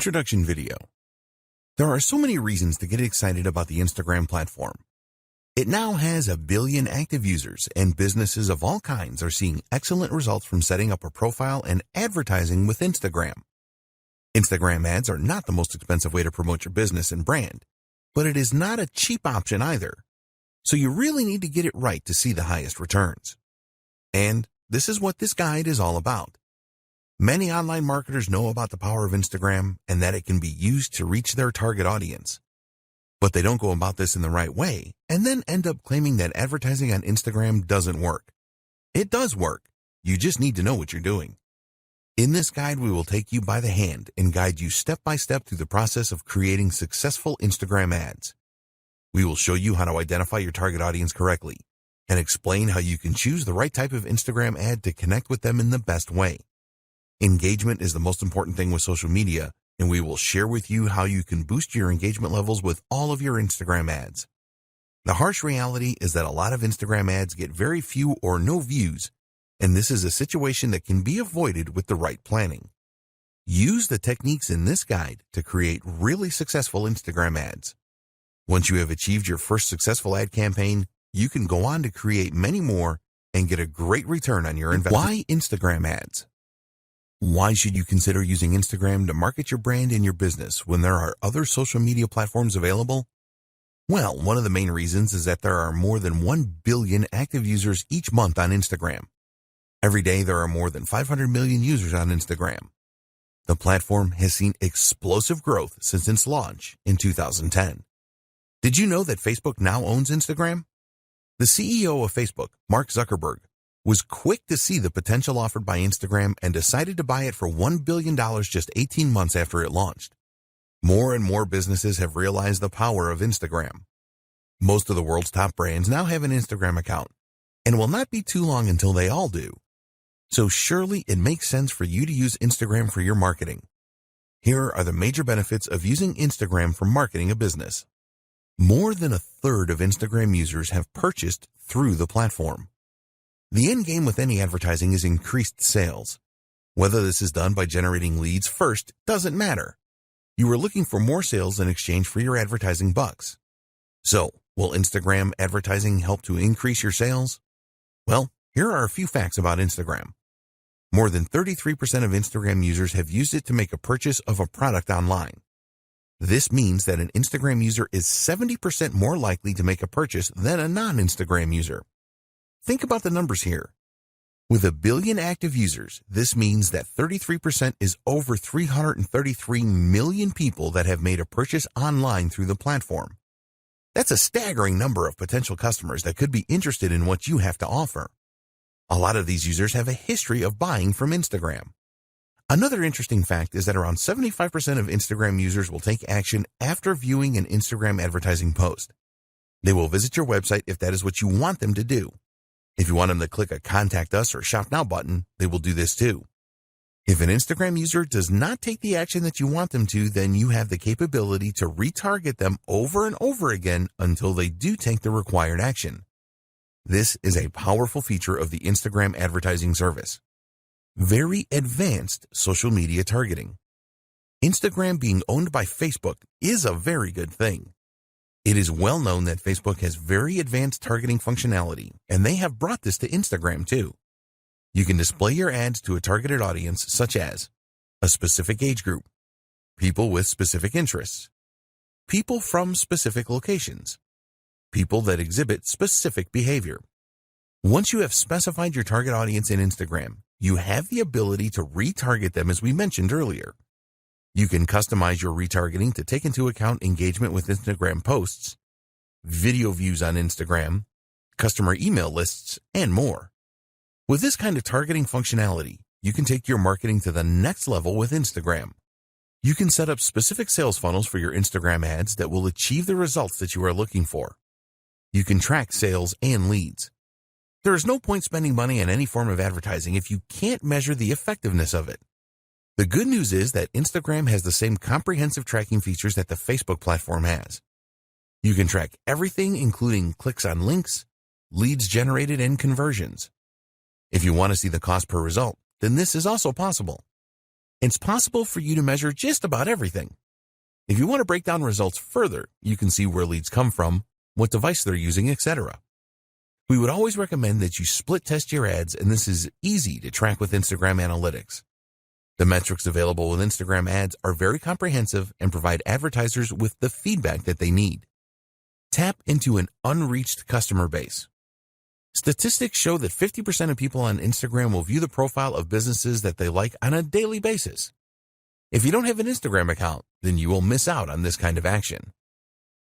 Introduction video. There are so many reasons to get excited about the Instagram platform. It now has 1 billion active users, and businesses of all kinds are seeing excellent results from setting up a profile and advertising with Instagram. Instagram ads are not the most expensive way to promote your business and brand, but it is not a cheap option either. So you really need to get it right to see the highest returns. And this is what this guide is all about. Many online marketers know about the power of Instagram and that it can be used to reach their target audience. But they don't go about this in the right way and then end up claiming that advertising on Instagram doesn't work. It does work. You just need to know what you're doing. In this guide, we will take you by the hand and guide you step by step through the process of creating successful Instagram ads. We will show you how to identify your target audience correctly and explain how you can choose the right type of Instagram ad to connect with them in the best way. Engagement is the most important thing with social media, and we will share with you how you can boost your engagement levels with all of your Instagram ads. The harsh reality is that a lot of Instagram ads get very few or no views, and this is a situation that can be avoided with the right planning. Use the techniques in this guide to create really successful Instagram ads. Once you have achieved your first successful ad campaign, you can go on to create many more and get a great return on your investment. Why Instagram ads? Why should you consider using Instagram to market your brand and your business when there are other social media platforms available? Well, one of the main reasons is that there are more than 1 billion active users each month on Instagram. Every day, there are more than 500 million users on Instagram. The platform has seen explosive growth since its launch in 2010. Did you know that Facebook now owns Instagram? The CEO of Facebook, Mark Zuckerberg, was quick to see the potential offered by Instagram and decided to buy it for $1 billion just 18 months after it launched. More and more businesses have realized the power of Instagram. Most of the world's top brands now have an Instagram account, and it will not be too long until they all do. So surely it makes sense for you to use Instagram for your marketing. Here are the major benefits of using Instagram for marketing a business. More than 1/3 of Instagram users have purchased through the platform. The end game with any advertising is increased sales. Whether this is done by generating leads first doesn't matter. You are looking for more sales in exchange for your advertising bucks. So, will Instagram advertising help to increase your sales? Well, here are a few facts about Instagram. More than 33% of Instagram users have used it to make a purchase of a product online. This means that an Instagram user is 70% more likely to make a purchase than a non-Instagram user. Think about the numbers here. With 1 billion active users, this means that 33% is over 333 million people that have made a purchase online through the platform. That's a staggering number of potential customers that could be interested in what you have to offer. A lot of these users have a history of buying from Instagram. Another interesting fact is that around 75% of Instagram users will take action after viewing an Instagram advertising post. They will visit your website if that is what you want them to do. If you want them to click a Contact Us or Shop Now button, they will do this too. If an Instagram user does not take the action that you want them to, then you have the capability to retarget them over and over again until they do take the required action. This is a powerful feature of the Instagram advertising service. Very advanced social media targeting. Instagram being owned by Facebook is a very good thing. It is well known that Facebook has very advanced targeting functionality, and they have brought this to Instagram too. You can display your ads to a targeted audience such as a specific age group, people with specific interests, people from specific locations, people that exhibit specific behavior. Once you have specified your target audience in Instagram, you have the ability to retarget them as we mentioned earlier. You can customize your retargeting to take into account engagement with Instagram posts, video views on Instagram, customer email lists, and more. With this kind of targeting functionality, you can take your marketing to the next level with Instagram. You can set up specific sales funnels for your Instagram ads that will achieve the results that you are looking for. You can track sales and leads. There is no point spending money on any form of advertising if you can't measure the effectiveness of it. The good news is that Instagram has the same comprehensive tracking features that the Facebook platform has. You can track everything, including clicks on links, leads generated, and conversions. If you want to see the cost per result, then this is also possible. It's possible for you to measure just about everything. If you want to break down results further, you can see where leads come from, what device they're using, etc. We would always recommend that you split test your ads, and this is easy to track with Instagram Analytics. The metrics available with Instagram ads are very comprehensive and provide advertisers with the feedback that they need. Tap into an unreached customer base. Statistics show that 50% of people on Instagram will view the profile of businesses that they like on a daily basis. If you don't have an Instagram account, then you will miss out on this kind of action.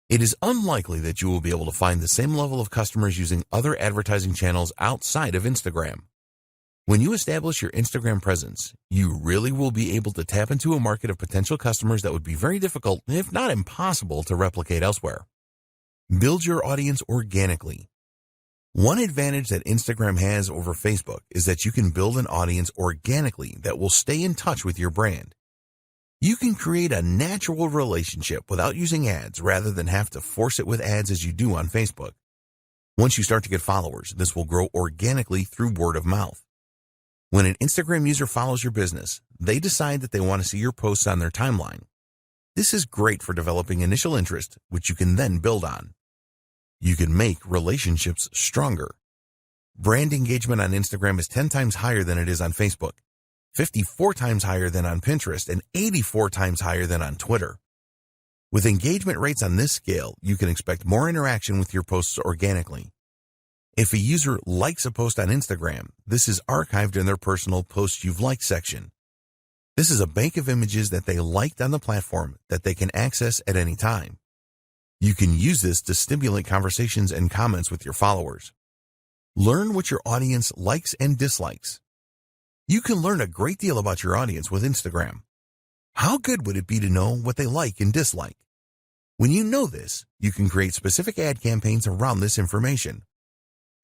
It is unlikely that you will be able to find the same level of customers using other advertising channels outside of Instagram. When you establish your Instagram presence, you really will be able to tap into a market of potential customers that would be very difficult, if not impossible, to replicate elsewhere. Build your audience organically. One advantage that Instagram has over Facebook is that you can build an audience organically that will stay in touch with your brand. You can create a natural relationship without using ads rather than have to force it with ads as you do on Facebook. Once you start to get followers, this will grow organically through word of mouth. When an Instagram user follows your business, they decide that they want to see your posts on their timeline. This is great for developing initial interest, which you can then build on. You can make relationships stronger. Brand engagement on Instagram is 10 times higher than it is on Facebook, 54 times higher than on Pinterest, and 84 times higher than on Twitter. With engagement rates on this scale, you can expect more interaction with your posts organically. If a user likes a post on Instagram, this is archived in their personal Posts You've Liked section. This is a bank of images that they liked on the platform that they can access at any time. You can use this to stimulate conversations and comments with your followers. Learn what your audience likes and dislikes. You can learn a great deal about your audience with Instagram. How good would it be to know what they like and dislike? When you know this, you can create specific ad campaigns around this information.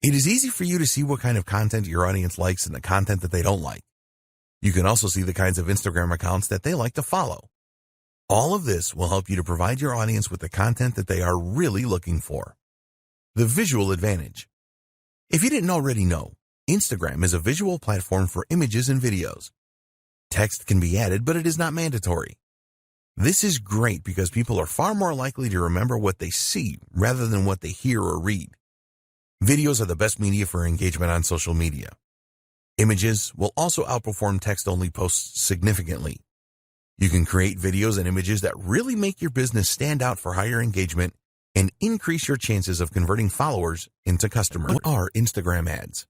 It is easy for you to see what kind of content your audience likes and the content that they don't like. You can also see the kinds of Instagram accounts that they like to follow. All of this will help you to provide your audience with the content that they are really looking for. The visual advantage. If you didn't already know, Instagram is a visual platform for images and videos. Text can be added, but it is not mandatory. This is great because people are far more likely to remember what they see rather than what they hear or read. Videos are the best media for engagement on social media. Images will also outperform text-only posts significantly. You can create videos and images that really make your business stand out for higher engagement and increase your chances of converting followers into customers. What are Instagram ads?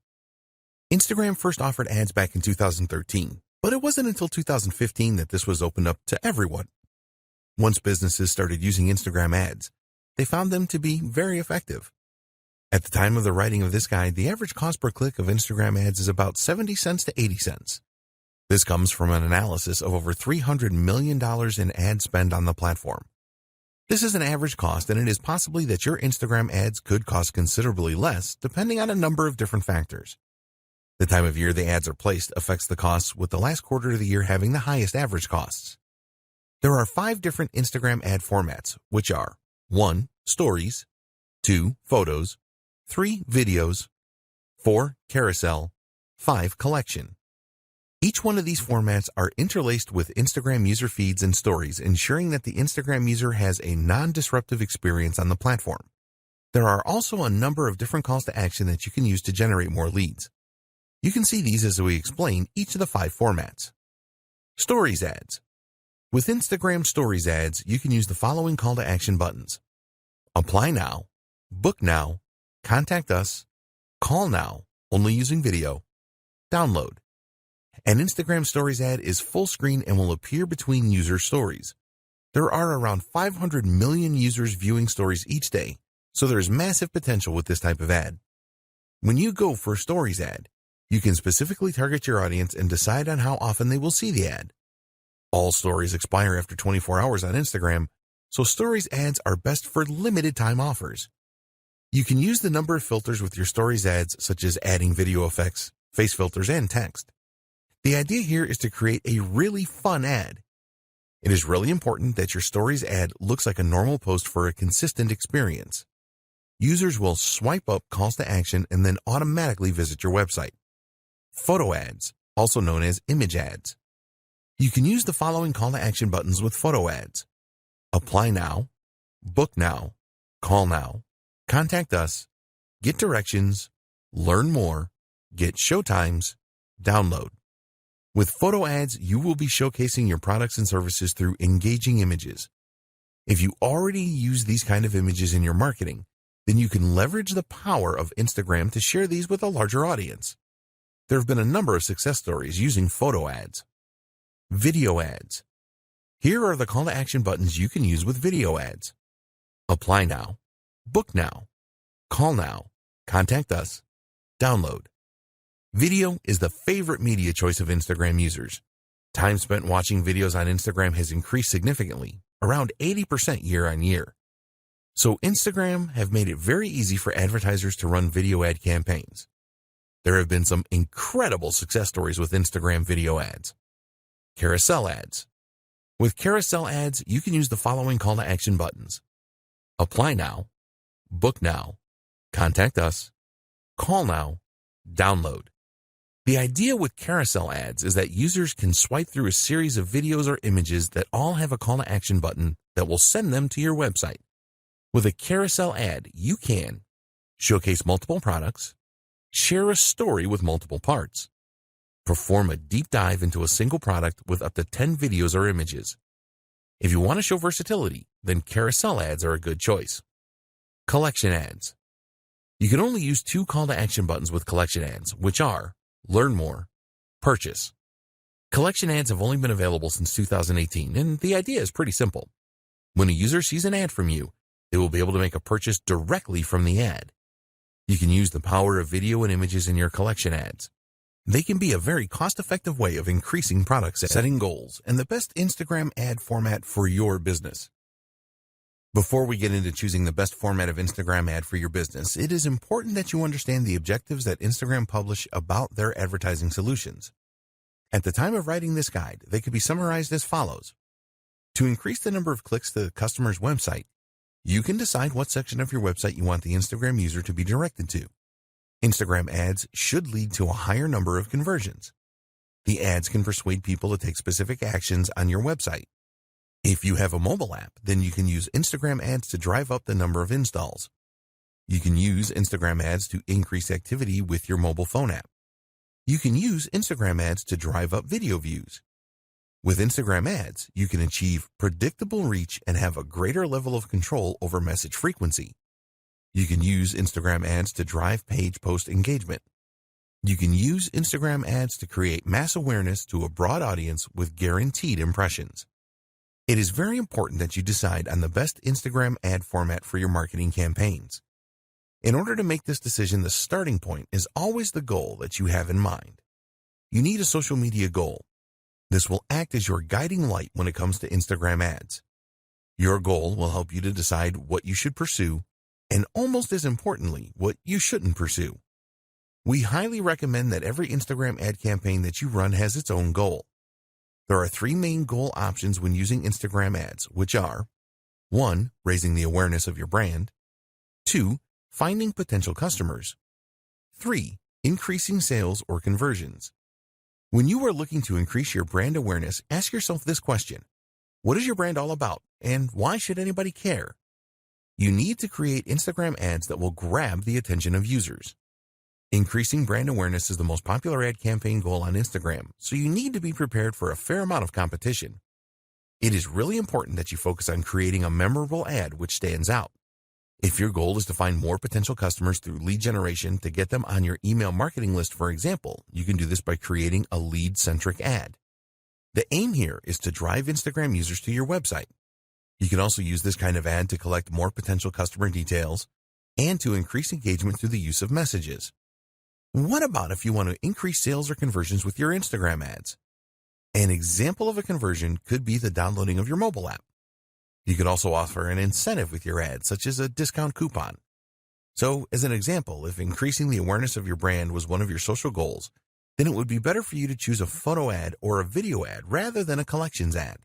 Instagram first offered ads back in 2013, but it wasn't until 2015 that this was opened up to everyone. Once businesses started using Instagram ads, they found them to be very effective. At the time of the writing of this guide, the average cost per click of Instagram ads is about 70 cents to 80 cents. This comes from an analysis of over $300 million in ad spend on the platform. This is an average cost, and it is possibly that your Instagram ads could cost considerably less depending on a number of different factors. The time of year the ads are placed affects the costs, with the last quarter of the year having the highest average costs. There are 5 different Instagram ad formats, which are 1. Stories, 2. Photos, 3. Videos, 4. Carousel, 5. Collection. Each one of these formats are interlaced with Instagram user feeds and stories, ensuring that the Instagram user has a non-disruptive experience on the platform. There are also a number of different calls to action that you can use to generate more leads. You can see these as we explain each of the 5 formats. Stories ads. With Instagram Stories ads, you can use the following call to action buttons: Apply now, Book now, Contact us, Call now, only using video, Download. An Instagram Stories ad is full screen and will appear between user stories. There are around 500 million users viewing stories each day, so there is massive potential with this type of ad. When you go for a Stories ad, you can specifically target your audience and decide on how often they will see the ad. All stories expire after 24 hours on Instagram, so Stories ads are best for limited time offers. You can use the number of filters with your Stories ads, such as adding video effects, face filters, and text. The idea here is to create a really fun ad. It is really important that your Stories ad looks like a normal post for a consistent experience. Users will swipe up calls to action and then automatically visit your website. Photo ads, also known as image ads. You can use the following call to action buttons with photo ads. Apply now, book now, call now, contact us, get directions, learn more, get showtimes, download. With photo ads, you will be showcasing your products and services through engaging images. If you already use these kind of images in your marketing, then you can leverage the power of Instagram to share these with a larger audience. There have been a number of success stories using photo ads. Video ads. Here are the call to action buttons you can use with video ads. Apply now, book now, call now, contact us, download. Video is the favorite media choice of Instagram users. Time spent watching videos on Instagram has increased significantly, around 80% year on year. So Instagram have made it very easy for advertisers to run video ad campaigns. There have been some incredible success stories with Instagram video ads. Carousel ads. With carousel ads, you can use the following call to action buttons. Apply now, book now, contact us, call now, download. The idea with carousel ads is that users can swipe through a series of videos or images that all have a call to action button that will send them to your website. With a carousel ad, you can showcase multiple products, share a story with multiple parts, perform a deep dive into a single product with up to 10 videos or images. If you want to show versatility, then carousel ads are a good choice. Collection ads. You can only use two call to action buttons with collection ads, which are learn more, purchase. Collection ads have only been available since 2018, and the idea is pretty simple. When a user sees an ad from you, they will be able to make a purchase directly from the ad. You can use the power of video and images in your collection ads. They can be a very cost-effective way of increasing product sales, setting goals, and the best Instagram ad format for your business. Before we get into choosing the best format of Instagram ad for your business, it is important that you understand the objectives that Instagram publish about their advertising solutions. At the time of writing this guide, they could be summarized as follows. To increase the number of clicks to the customer's website, you can decide what section of your website you want the Instagram user to be directed to. Instagram ads should lead to a higher number of conversions. The ads can persuade people to take specific actions on your website. If you have a mobile app, then you can use Instagram ads to drive up the number of installs. You can use Instagram ads to increase activity with your mobile phone app. You can use Instagram ads to drive up video views. With Instagram ads, you can achieve predictable reach and have a greater level of control over message frequency. You can use Instagram ads to drive page post engagement. You can use Instagram ads to create mass awareness to a broad audience with guaranteed impressions. It is very important that you decide on the best Instagram ad format for your marketing campaigns. In order to make this decision, the starting point is always the goal that you have in mind. You need a social media goal. This will act as your guiding light when it comes to Instagram ads. Your goal will help you to decide what you should pursue, and almost as importantly, what you shouldn't pursue. We highly recommend that every Instagram ad campaign that you run has its own goal. There are three main goal options when using Instagram ads, which are 1. Raising the awareness of your brand. 2. Finding potential customers. 3. Increasing sales or conversions. When you are looking to increase your brand awareness, ask yourself this question. What is your brand all about, and why should anybody care? You need to create Instagram ads that will grab the attention of users. Increasing brand awareness is the most popular ad campaign goal on Instagram, so you need to be prepared for a fair amount of competition. It is really important that you focus on creating a memorable ad which stands out. If your goal is to find more potential customers through lead generation to get them on your email marketing list, for example, you can do this by creating a lead-centric ad. The aim here is to drive Instagram users to your website. You can also use this kind of ad to collect more potential customer details and to increase engagement through the use of messages. What about if you want to increase sales or conversions with your Instagram ads? An example of a conversion could be the downloading of your mobile app. You could also offer an incentive with your ad, such as a discount coupon. So, as an example, if increasing the awareness of your brand was one of your social goals, then it would be better for you to choose a photo ad or a video ad rather than a collections ad.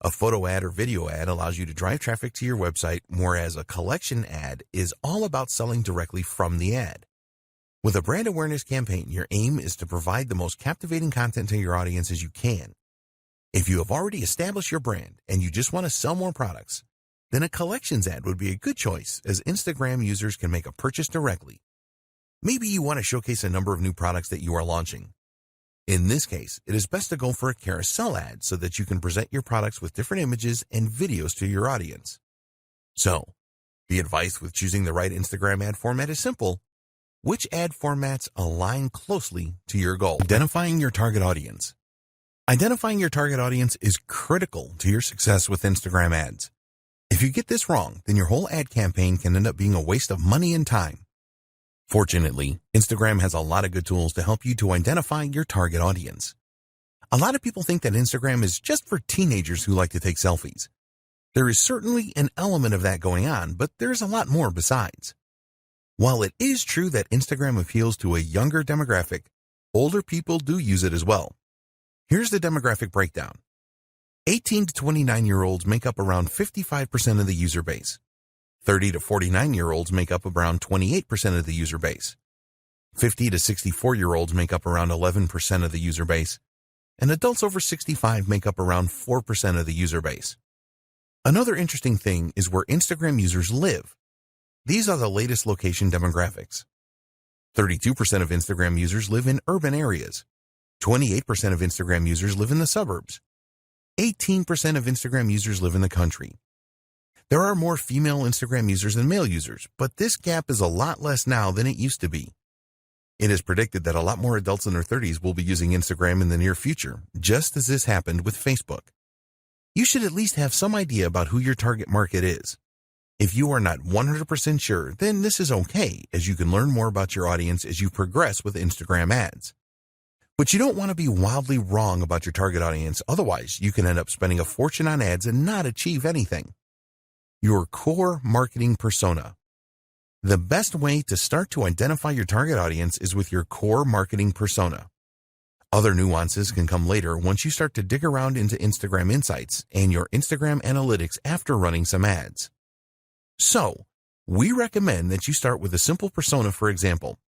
A photo ad or video ad allows you to drive traffic to your website, whereas a collection ad is all about selling directly from the ad. With a brand awareness campaign, your aim is to provide the most captivating content to your audience as you can. If you have already established your brand and you just want to sell more products, then a collections ad would be a good choice, as Instagram users can make a purchase directly. Maybe you want to showcase a number of new products that you are launching. In this case, it is best to go for a carousel ad so that you can present your products with different images and videos to your audience. So, the advice with choosing the right Instagram ad format is simple. Which ad formats align closely to your goal? Identifying your target audience. Identifying your target audience is critical to your success with Instagram ads. If you get this wrong, then your whole ad campaign can end up being a waste of money and time. Fortunately, Instagram has a lot of good tools to help you to identify your target audience. A lot of people think that Instagram is just for teenagers who like to take selfies. There is certainly an element of that going on, but there's a lot more besides. While it is true that Instagram appeals to a younger demographic, older people do use it as well. Here's the demographic breakdown. 18 to 29-year-olds make up around 55% of the user base. 30 to 49-year-olds make up around 28% of the user base. 50 to 64-year-olds make up around 11% of the user base. And adults over 65 make up around 4% of the user base. Another interesting thing is where Instagram users live. These are the latest location demographics. 32% of Instagram users live in urban areas. 28% of Instagram users live in the suburbs. 18% of Instagram users live in the country. There are more female Instagram users than male users, but this gap is a lot less now than it used to be. It is predicted that a lot more adults in their 30s will be using Instagram in the near future, just as this happened with Facebook. You should at least have some idea about who your target market is. If you are not 100% sure, then this is okay, as you can learn more about your audience as you progress with Instagram ads. But you don't want to be wildly wrong about your target audience, otherwise you can end up spending a fortune on ads and not achieve anything. Your core marketing persona. The best way to start to identify your target audience is with your core marketing persona. Other nuances can come later once you start to dig around into Instagram Insights and your Instagram Analytics after running some ads. So, we recommend that you start with a simple persona. For example,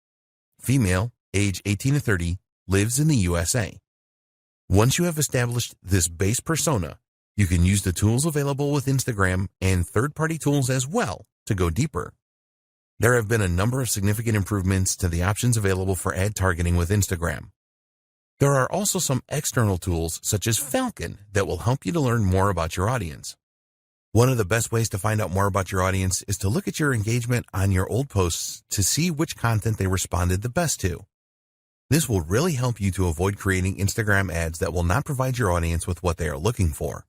female, age 18 to 30, lives in the USA. Once you have established this base persona, you can use the tools available with Instagram and third-party tools as well to go deeper. There have been a number of significant improvements to the options available for ad targeting with Instagram. There are also some external tools such as Falcon that will help you to learn more about your audience. One of the best ways to find out more about your audience is to look at your engagement on your old posts to see which content they responded the best to. This will really help you to avoid creating Instagram ads that will not provide your audience with what they are looking for.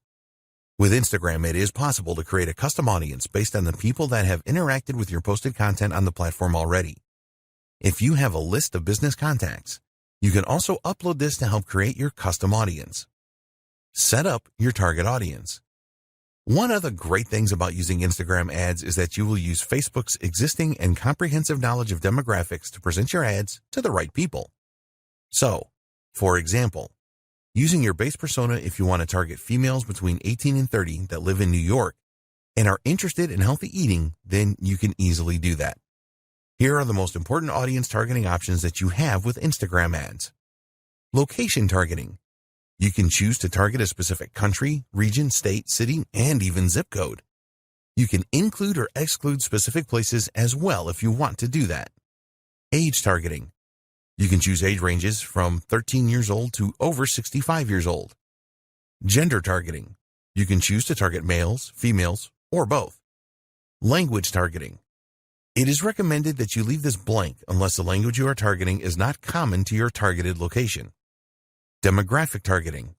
With Instagram, it is possible to create a custom audience based on the people that have interacted with your posted content on the platform already. If you have a list of business contacts, you can also upload this to help create your custom audience. Set up your target audience. One of the great things about using Instagram ads is that you will use Facebook's existing and comprehensive knowledge of demographics to present your ads to the right people. So, for example, using your base persona if you want to target females between 18 and 30 that live in New York and are interested in healthy eating, then you can easily do that. Here are the most important audience targeting options that you have with Instagram ads. Location targeting. You can choose to target a specific country, region, state, city, and even zip code. You can include or exclude specific places as well if you want to do that. Age targeting. You can choose age ranges from 13 years old to over 65 years old. Gender targeting. You can choose to target males, females, or both. Language targeting. It is recommended that you leave this blank unless the language you are targeting is not common to your targeted location. Demographic targeting.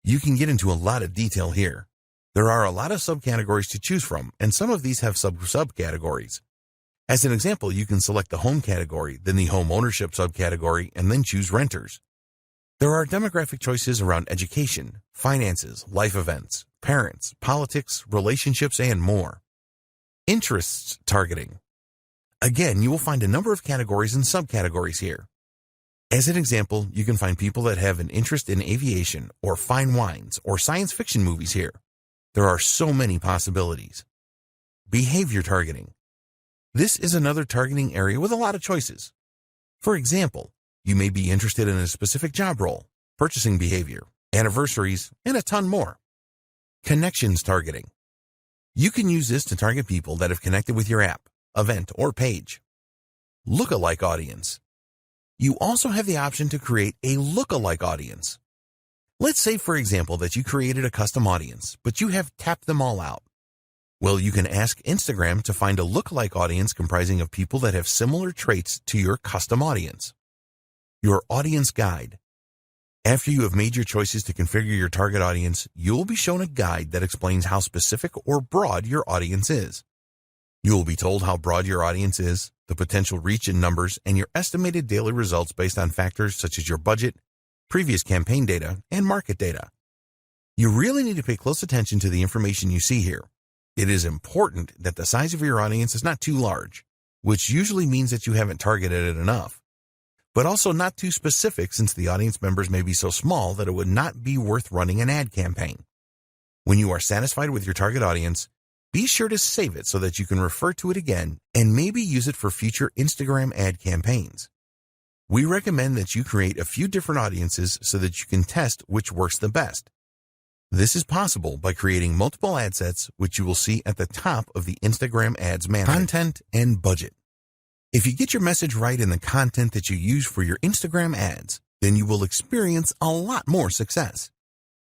You can get into a lot of detail here. There are a lot of subcategories to choose from, and some of these have subcategories. As an example, you can select the home category, then the home ownership subcategory, and then choose renters. There are demographic choices around education, finances, life events, parents, politics, relationships, and more. Interests targeting. Again, you will find a number of categories and subcategories here. As an example, you can find people that have an interest in aviation or fine wines or science fiction movies here. There are so many possibilities. Behavior targeting. This is another targeting area with a lot of choices. For example, you may be interested in a specific job role, purchasing behavior, anniversaries, and a ton more. Connections targeting. You can use this to target people that have connected with your app, event, or page. Lookalike audience. You also have the option to create a lookalike audience. Let's say, for example, that you created a custom audience, but you have tapped them all out. Well, you can ask Instagram to find a lookalike audience comprising of people that have similar traits to your custom audience. Your audience guide. After you have made your choices to configure your target audience, you will be shown a guide that explains how specific or broad your audience is. You will be told how broad your audience is, the potential reach in numbers, and your estimated daily results based on factors such as your budget, previous campaign data, and market data. You really need to pay close attention to the information you see here. It is important that the size of your audience is not too large, which usually means that you haven't targeted it enough, but also not too specific since the audience members may be so small that it would not be worth running an ad campaign. When you are satisfied with your target audience, be sure to save it so that you can refer to it again and maybe use it for future Instagram ad campaigns. We recommend that you create a few different audiences so that you can test which works the best. This is possible by creating multiple ad sets, which you will see at the top of the Instagram Ads Manager. Content and budget. If you get your message right in the content that you use for your Instagram ads, then you will experience a lot more success.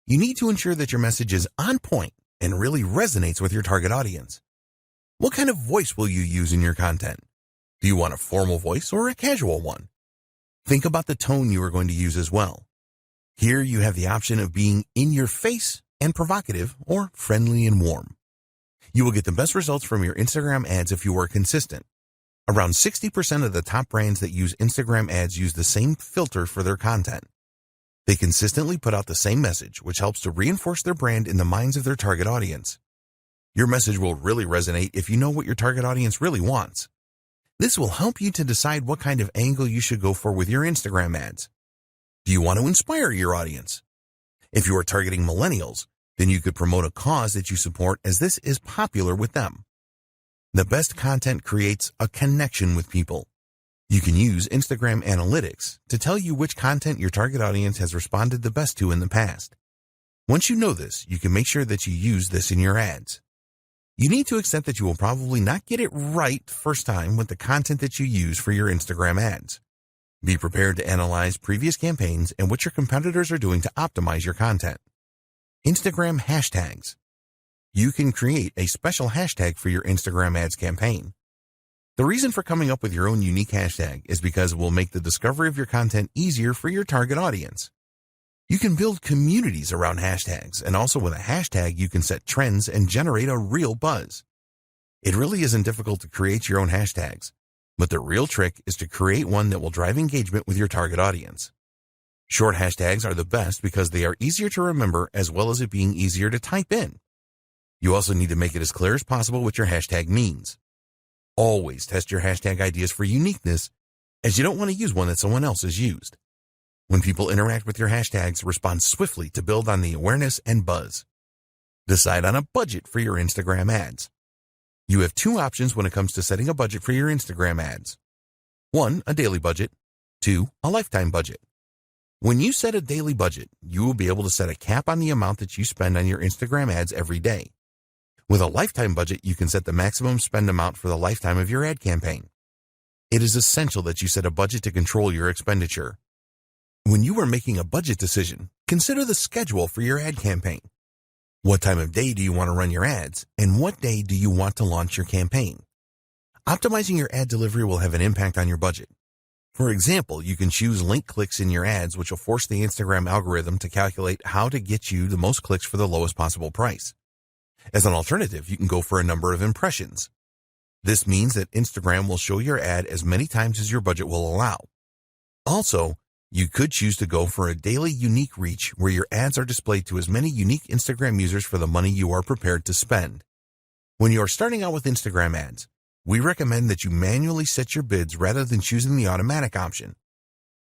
You need to ensure that your message is on point and really resonates with your target audience. What kind of voice will you use in your content? Do you want a formal voice or a casual one? Think about the tone you are going to use as well. Here you have the option of being in your face and provocative or friendly and warm. You will get the best results from your Instagram ads if you are consistent. Around 60% of the top brands that use Instagram ads use the same filter for their content. They consistently put out the same message, which helps to reinforce their brand in the minds of their target audience. Your message will really resonate if you know what your target audience really wants. This will help you to decide what kind of angle you should go for with your Instagram ads. Do you want to inspire your audience? If you are targeting millennials, then you could promote a cause that you support as this is popular with them. The best content creates a connection with people. You can use Instagram Analytics to tell you which content your target audience has responded the best to in the past. Once you know this, you can make sure that you use this in your ads. You need to accept that you will probably not get it right first time with the content that you use for your Instagram ads. Be prepared to analyze previous campaigns and what your competitors are doing to optimize your content. Instagram hashtags. You can create a special hashtag for your Instagram ads campaign. The reason for coming up with your own unique hashtag is because it will make the discovery of your content easier for your target audience. You can build communities around hashtags, and also with a hashtag you can set trends and generate a real buzz. It really isn't difficult to create your own hashtags, but the real trick is to create one that will drive engagement with your target audience. Short hashtags are the best because they are easier to remember as well as it being easier to type in. You also need to make it as clear as possible what your hashtag means. Always test your hashtag ideas for uniqueness, as you don't want to use one that someone else has used. When people interact with your hashtags, respond swiftly to build on the awareness and buzz. Decide on a budget for your Instagram ads. You have two options when it comes to setting a budget for your Instagram ads. 1, a daily budget. 2, a lifetime budget. When you set a daily budget, you will be able to set a cap on the amount that you spend on your Instagram ads every day. With a lifetime budget, you can set the maximum spend amount for the lifetime of your ad campaign. It is essential that you set a budget to control your expenditure. When you are making a budget decision, consider the schedule for your ad campaign. What time of day do you want to run your ads, and what day do you want to launch your campaign? Optimizing your ad delivery will have an impact on your budget. For example, you can choose link clicks in your ads, which will force the Instagram algorithm to calculate how to get you the most clicks for the lowest possible price. As an alternative, you can go for a number of impressions. This means that Instagram will show your ad as many times as your budget will allow. Also, you could choose to go for a daily unique reach where your ads are displayed to as many unique Instagram users for the money you are prepared to spend. When you are starting out with Instagram ads, we recommend that you manually set your bids rather than choosing the automatic option.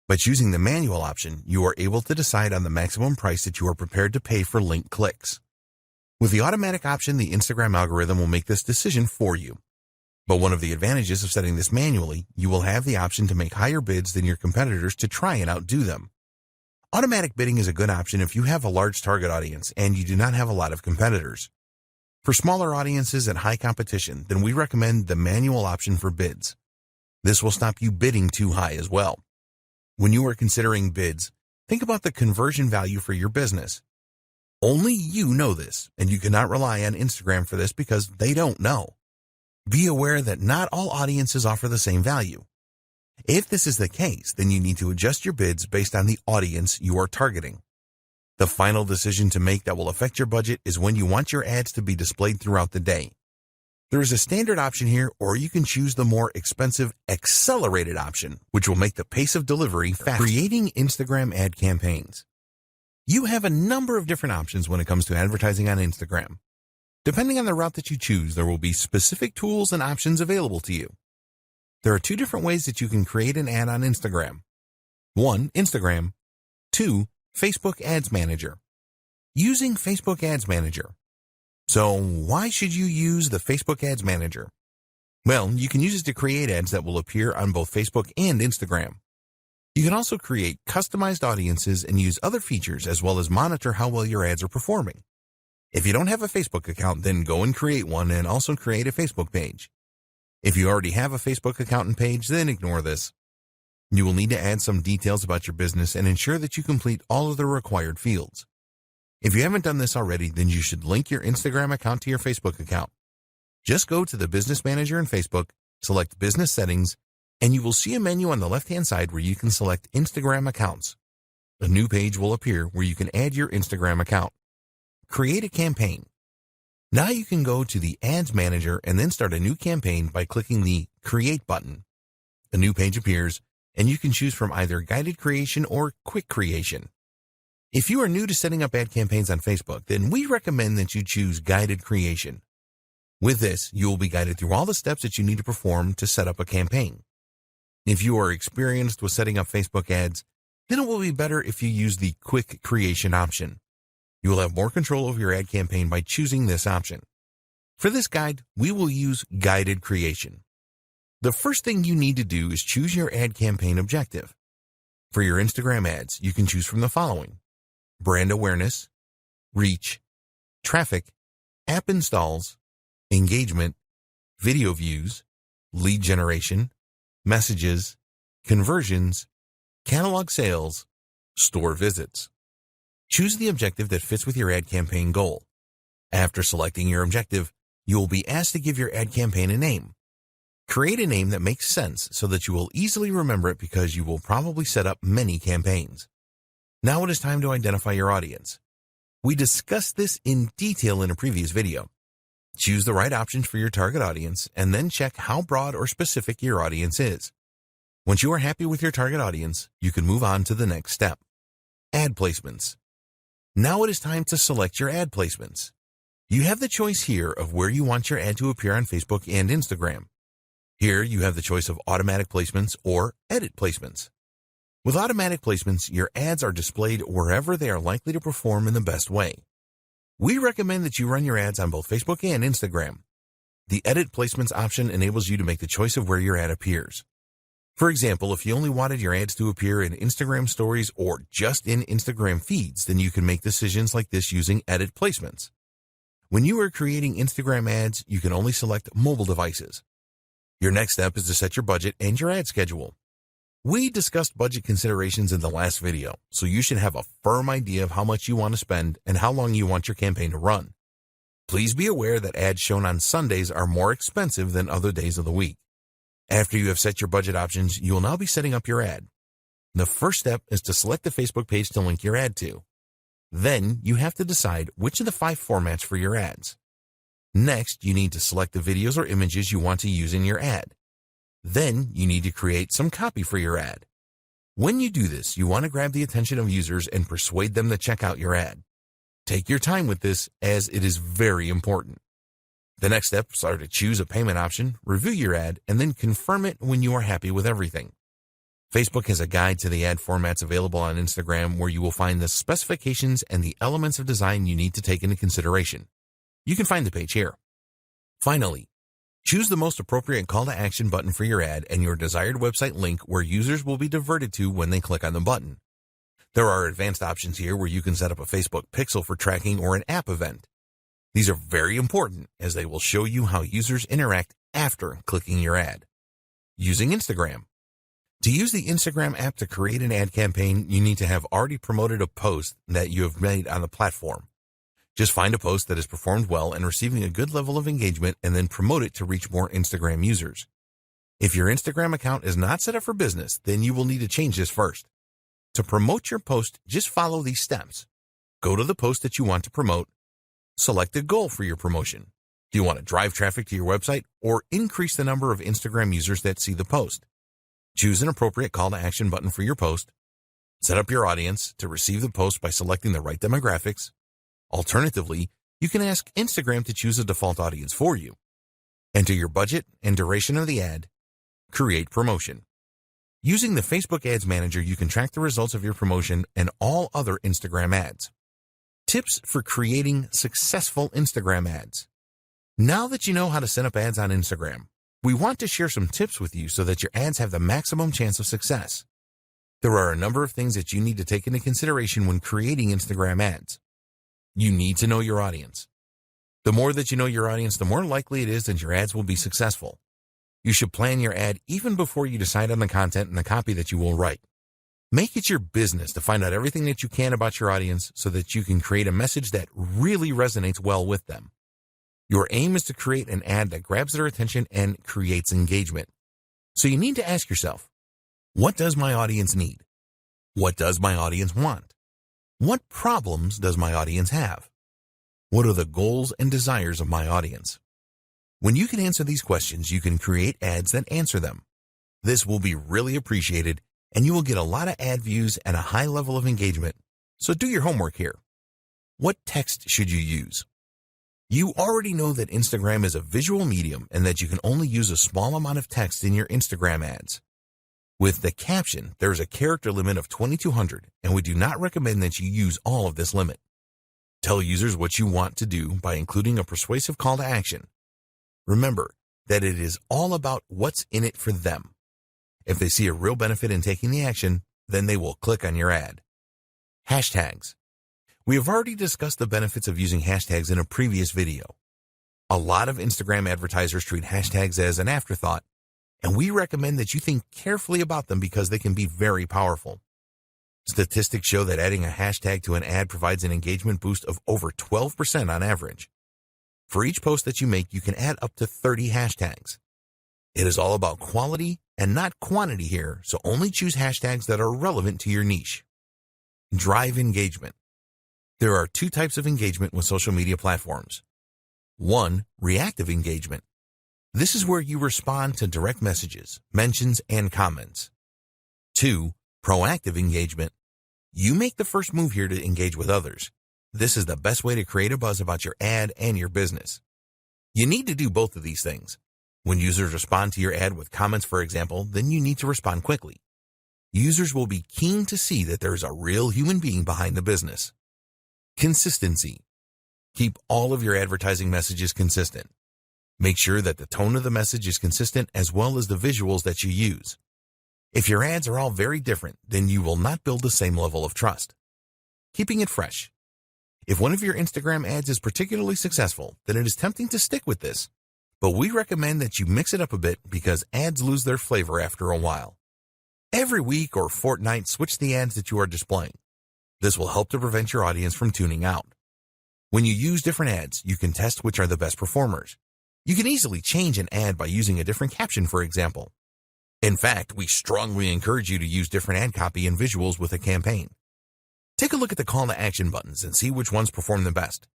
By choosing the manual option, you are able to decide on the maximum price that you are prepared to pay for link clicks. With the automatic option, the Instagram algorithm will make this decision for you. But one of the advantages of setting this manually, you will have the option to make higher bids than your competitors to try and outdo them. Automatic bidding is a good option if you have a large target audience and you do not have a lot of competitors. For smaller audiences and high competition, then we recommend the manual option for bids. This will stop you bidding too high as well. When you are considering bids, think about the conversion value for your business. Only you know this, and you cannot rely on Instagram for this because they don't know. Be aware that not all audiences offer the same value. If this is the case, then you need to adjust your bids based on the audience you are targeting. The final decision to make that will affect your budget is when you want your ads to be displayed throughout the day. There is a standard option here, or you can choose the more expensive accelerated option, which will make the pace of delivery faster. Creating Instagram ad campaigns. You have a number of different options when it comes to advertising on Instagram. Depending on the route that you choose, there will be specific tools and options available to you. There are 2 different ways that you can create an ad on Instagram. 1. Instagram. 2. Facebook Ads Manager. Using Facebook Ads Manager. So why should you use the Facebook Ads Manager? Well, you can use it to create ads that will appear on both Facebook and Instagram. You can also create customized audiences and use other features as well as monitor how well your ads are performing. If you don't have a Facebook account, then go and create one and also create a Facebook page. If you already have a Facebook account and page, then ignore this. You will need to add some details about your business and ensure that you complete all of the required fields. If you haven't done this already, then you should link your Instagram account to your Facebook account. Just go to the Business Manager in Facebook, select Business Settings, and you will see a menu on the left-hand side where you can select Instagram accounts. A new page will appear where you can add your Instagram account. Create a campaign. Now you can go to the Ads Manager and then start a new campaign by clicking the Create button. A new page appears, and you can choose from either guided creation or quick creation. If you are new to setting up ad campaigns on Facebook, then we recommend that you choose guided creation. With this, you will be guided through all the steps that you need to perform to set up a campaign. If you are experienced with setting up Facebook ads, then it will be better if you use the quick creation option. You will have more control over your ad campaign by choosing this option. For this guide, we will use guided creation. The first thing you need to do is choose your ad campaign objective. For your Instagram ads, you can choose from the following: brand awareness, reach, traffic, app installs, engagement, video views, lead generation, messages, conversions, catalog sales, store visits. Choose the objective that fits with your ad campaign goal. After selecting your objective, you will be asked to give your ad campaign a name. Create a name that makes sense so that you will easily remember it because you will probably set up many campaigns. Now it is time to identify your audience. We discussed this in detail in a previous video. Choose the right options for your target audience and then check how broad or specific your audience is. Once you are happy with your target audience, you can move on to the next step: ad placements. Now it is time to select your ad placements. You have the choice here of where you want your ad to appear on Facebook and Instagram. Here you have the choice of automatic placements or edit placements. With automatic placements, your ads are displayed wherever they are likely to perform in the best way. We recommend that you run your ads on both Facebook and Instagram. The edit placements option enables you to make the choice of where your ad appears. For example, if you only wanted your ads to appear in Instagram stories or just in Instagram feeds, then you can make decisions like this using edit placements. When you are creating Instagram ads, you can only select mobile devices. Your next step is to set your budget and your ad schedule. We discussed budget considerations in the last video, so you should have a firm idea of how much you want to spend and how long you want your campaign to run. Please be aware that ads shown on Sundays are more expensive than other days of the week. After you have set your budget options, you will now be setting up your ad. The first step is to select the Facebook page to link your ad to. Then you have to decide which of the 5 formats for your ads. Next, you need to select the videos or images you want to use in your ad. Then you need to create some copy for your ad. When you do this, you want to grab the attention of users and persuade them to check out your ad. Take your time with this, as it is very important. The next steps are to choose a payment option, review your ad, and then confirm it when you are happy with everything. Facebook has a guide to the ad formats available on Instagram where you will find the specifications and the elements of design you need to take into consideration. You can find the page here. Finally, choose the most appropriate call to action button for your ad and your desired website link where users will be diverted to when they click on the button. There are advanced options here where you can set up a Facebook pixel for tracking or an app event. These are very important as they will show you how users interact after clicking your ad. Using Instagram. To use the Instagram app to create an ad campaign, you need to have already promoted a post that you have made on the platform. Just find a post that has performed well and receiving a good level of engagement and then promote it to reach more Instagram users. If your Instagram account is not set up for business, then you will need to change this first. To promote your post, just follow these steps. Go to the post that you want to promote. Select a goal for your promotion. Do you want to drive traffic to your website or increase the number of Instagram users that see the post? Choose an appropriate call to action button for your post. Set up your audience to receive the post by selecting the right demographics. Alternatively, you can ask Instagram to choose a default audience for you. Enter your budget and duration of the ad. Create promotion. Using the Facebook Ads Manager, you can track the results of your promotion and all other Instagram ads. Tips for creating successful Instagram ads. Now that you know how to set up ads on Instagram, we want to share some tips with you so that your ads have the maximum chance of success. There are a number of things that you need to take into consideration when creating Instagram ads. You need to know your audience. The more that you know your audience, the more likely it is that your ads will be successful. You should plan your ad even before you decide on the content and the copy that you will write. Make it your business to find out everything that you can about your audience so that you can create a message that really resonates well with them. Your aim is to create an ad that grabs their attention and creates engagement. So you need to ask yourself, what does my audience need? What does my audience want? What problems does my audience have? What are the goals and desires of my audience? When you can answer these questions, you can create ads that answer them. This will be really appreciated, and you will get a lot of ad views and a high level of engagement. So do your homework here. What text should you use? You already know that Instagram is a visual medium and that you can only use a small amount of text in your Instagram ads. With the caption, there is a character limit of 2,200, and we do not recommend that you use all of this limit. Tell users what you want to do by including a persuasive call to action. Remember that it is all about what's in it for them. If they see a real benefit in taking the action, then they will click on your ad. Hashtags. We have already discussed the benefits of using hashtags in a previous video. A lot of Instagram advertisers treat hashtags as an afterthought, and we recommend that you think carefully about them because they can be very powerful. Statistics show that adding a hashtag to an ad provides an engagement boost of over 12% on average. For each post that you make, you can add up to 30 hashtags. It is all about quality and not quantity here, so only choose hashtags that are relevant to your niche. Drive engagement. There are two types of engagement with social media platforms. 1. Reactive engagement. This is where you respond to direct messages, mentions, and comments. 2. Proactive engagement. You make the first move here to engage with others. This is the best way to create a buzz about your ad and your business. You need to do both of these things. When users respond to your ad with comments, for example, then you need to respond quickly. Users will be keen to see that there is a real human being behind the business. Consistency. Keep all of your advertising messages consistent. Make sure that the tone of the message is consistent as well as the visuals that you use. If your ads are all very different, then you will not build the same level of trust. Keeping it fresh. If one of your Instagram ads is particularly successful, then it is tempting to stick with this. But we recommend that you mix it up a bit because ads lose their flavor after a while. Every week or fortnight, switch the ads that you are displaying. This will help to prevent your audience from tuning out. When you use different ads, you can test which are the best performers. You can easily change an ad by using a different caption, for example. In fact, we strongly encourage you to use different ad copy and visuals with a campaign. Take a look at the call to action buttons and see which ones perform the best.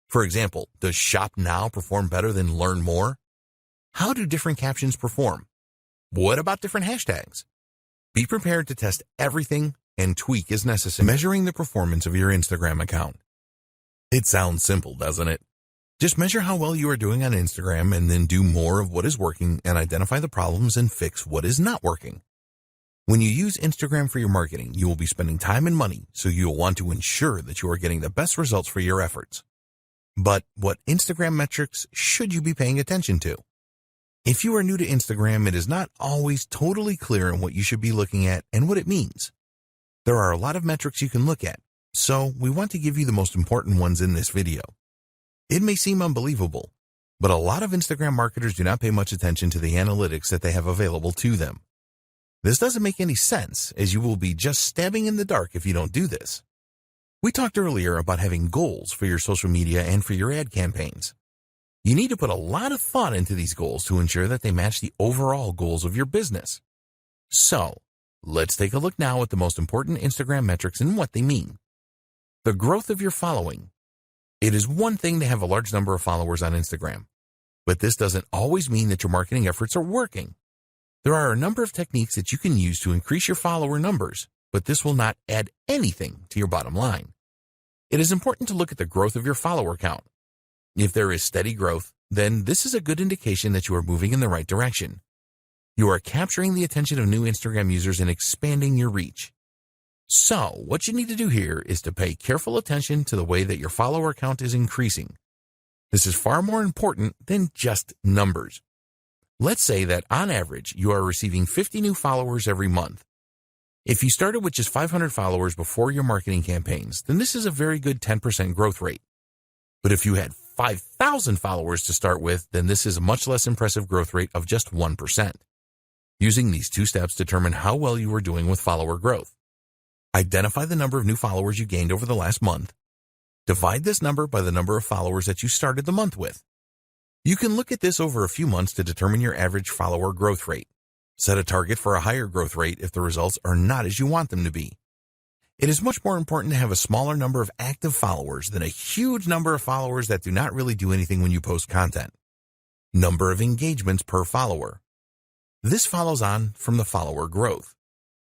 For example, does Shop Now perform better than Learn More? How do different captions perform? What about different hashtags? Be prepared to test everything and tweak as necessary. Measuring the performance of your Instagram account. It sounds simple, doesn't it? Just measure how well you are doing on Instagram and then do more of what is working and identify the problems and fix what is not working. When you use Instagram for your marketing, you will be spending time and money, so you will want to ensure that you are getting the best results for your efforts. But what Instagram metrics should you be paying attention to? If you are new to Instagram, it is not always totally clear on what you should be looking at and what it means. There are a lot of metrics you can look at, so we want to give you the most important ones in this video. It may seem unbelievable, but a lot of Instagram marketers do not pay much attention to the analytics that they have available to them. This doesn't make any sense, as you will be just stabbing in the dark if you don't do this. We talked earlier about having goals for your social media and for your ad campaigns. You need to put a lot of thought into these goals to ensure that they match the overall goals of your business. So, let's take a look now at the most important Instagram metrics and what they mean. The growth of your following. It is one thing to have a large number of followers on Instagram, but this doesn't always mean that your marketing efforts are working. There are a number of techniques that you can use to increase your follower numbers, but this will not add anything to your bottom line. It is important to look at the growth of your follower count. If there is steady growth, then this is a good indication that you are moving in the right direction. You are capturing the attention of new Instagram users and expanding your reach. So, what you need to do here is to pay careful attention to the way that your follower count is increasing. This is far more important than just numbers. Let's say that on average, you are receiving 50 new followers every month. If you started with just 500 followers before your marketing campaigns, then this is a very good 10% growth rate. But if you had 5,000 followers to start with, then this is a much less impressive growth rate of just 1%. Using these two steps determine how well you are doing with follower growth. Identify the number of new followers you gained over the last month. Divide this number by the number of followers that you started the month with. You can look at this over a few months to determine your average follower growth rate. Set a target for a higher growth rate if the results are not as you want them to be. It is much more important to have a smaller number of active followers than a huge number of followers that do not really do anything when you post content. Number of engagements per follower. This follows on from the follower growth.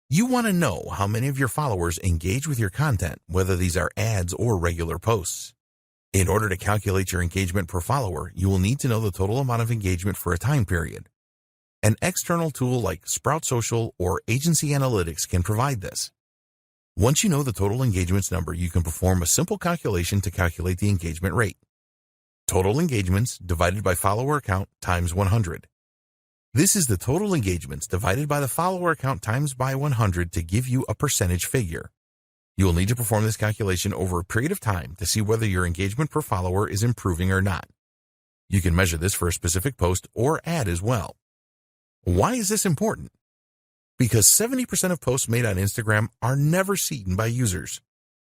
You want to know how many of your followers engage with your content, whether these are ads or regular posts. In order to calculate your engagement per follower, you will need to know the total amount of engagement for a time period. An external tool like Sprout Social or Agency Analytics can provide this. Once you know the total engagements number, you can perform a simple calculation to calculate the engagement rate. Total engagements divided by follower count times 100. This is the total engagements divided by the follower count times by 100 to give you a percentage figure. You will need to perform this calculation over a period of time to see whether your engagement per follower is improving or not. You can measure this for a specific post or ad as well. Why is this important? Because 70% of posts made on Instagram are never seen by users.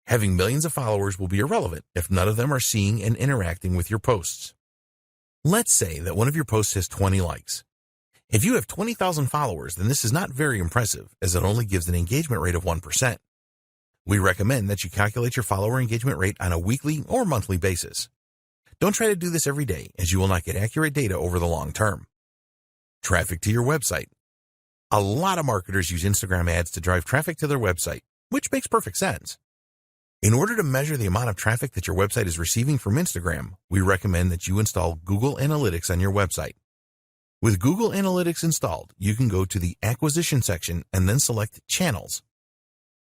Having millions of followers will be irrelevant if none of them are seeing and interacting with your posts. Let's say that one of your posts has 20 likes. If you have 20,000 followers, then this is not very impressive, as it only gives an engagement rate of 1%. We recommend that you calculate your follower engagement rate on a weekly or monthly basis. Don't try to do this every day, as you will not get accurate data over the long term. Traffic to your website. A lot of marketers use Instagram ads to drive traffic to their website, which makes perfect sense. In order to measure the amount of traffic that your website is receiving from Instagram, we recommend that you install Google Analytics on your website. With Google Analytics installed, you can go to the Acquisition section and then select Channels.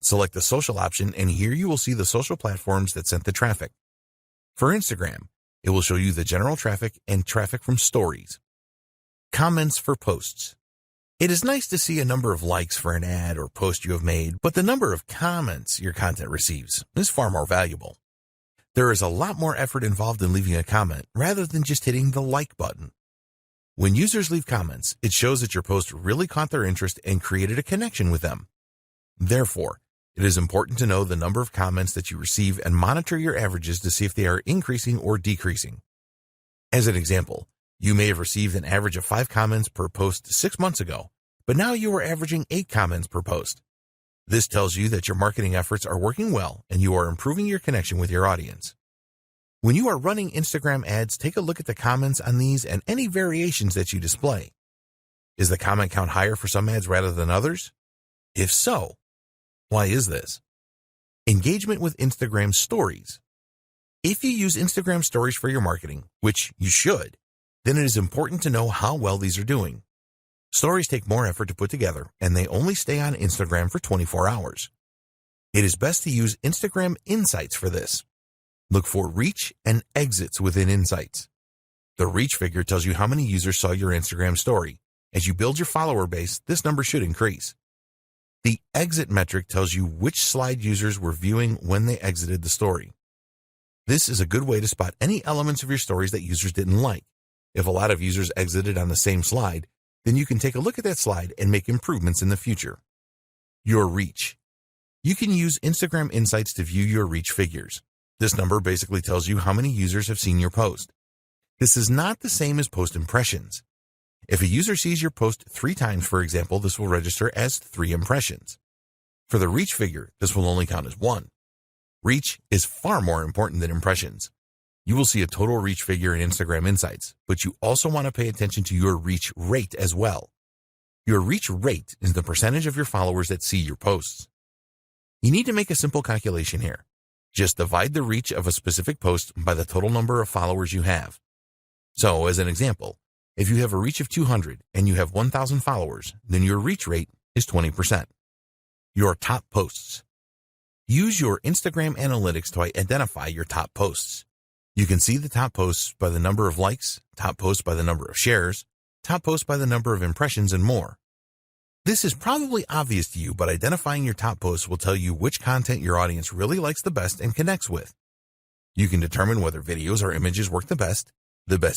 Select the Social option, and here you will see the social platforms that sent the traffic. For Instagram, it will show you the general traffic and traffic from stories. Comments for posts. It is nice to see a number of likes for an ad or post you have made, but the number of comments your content receives is far more valuable. There is a lot more effort involved in leaving a comment rather than just hitting the like button. When users leave comments, it shows that your post really caught their interest and created a connection with them. Therefore, it is important to know the number of comments that you receive and monitor your averages to see if they are increasing or decreasing. As an example, you may have received an average of 5 comments per post 6 months ago, but now you are averaging 8 comments per post. This tells you that your marketing efforts are working well and you are improving your connection with your audience. When you are running Instagram ads, take a look at the comments on these and any variations that you display. Is the comment count higher for some ads rather than others? If so, why is this? Engagement with Instagram Stories. If you use Instagram Stories for your marketing, which you should, then it is important to know how well these are doing. Stories take more effort to put together, and they only stay on Instagram for 24 hours. It is best to use Instagram Insights for this. Look for reach and exits within Insights. The reach figure tells you how many users saw your Instagram story. As you build your follower base, this number should increase. The exit metric tells you which slide users were viewing when they exited the story. This is a good way to spot any elements of your stories that users didn't like. If a lot of users exited on the same slide, then you can take a look at that slide and make improvements in the future. Your reach. You can use Instagram Insights to view your reach figures. This number basically tells you how many users have seen your post. This is not the same as post impressions. If a user sees your post 3 times, for example, this will register as 3 impressions. For the reach figure, this will only count as 1. Reach is far more important than impressions. You will see a total reach figure in Instagram Insights, but you also want to pay attention to your reach rate as well. Your reach rate is the percentage of your followers that see your posts. You need to make a simple calculation here. Just divide the reach of a specific post by the total number of followers you have. So, as an example, if you have a reach of 200 and you have 1,000 followers, then your reach rate is 20%. Your top posts. Use your Instagram analytics to identify your top posts. You can see the top posts by the number of likes, top posts by the number of shares, top posts by the number of impressions, and more. This is probably obvious to you, but identifying your top posts will tell you which content your audience really likes the best and connects with. You can determine whether videos or images work the best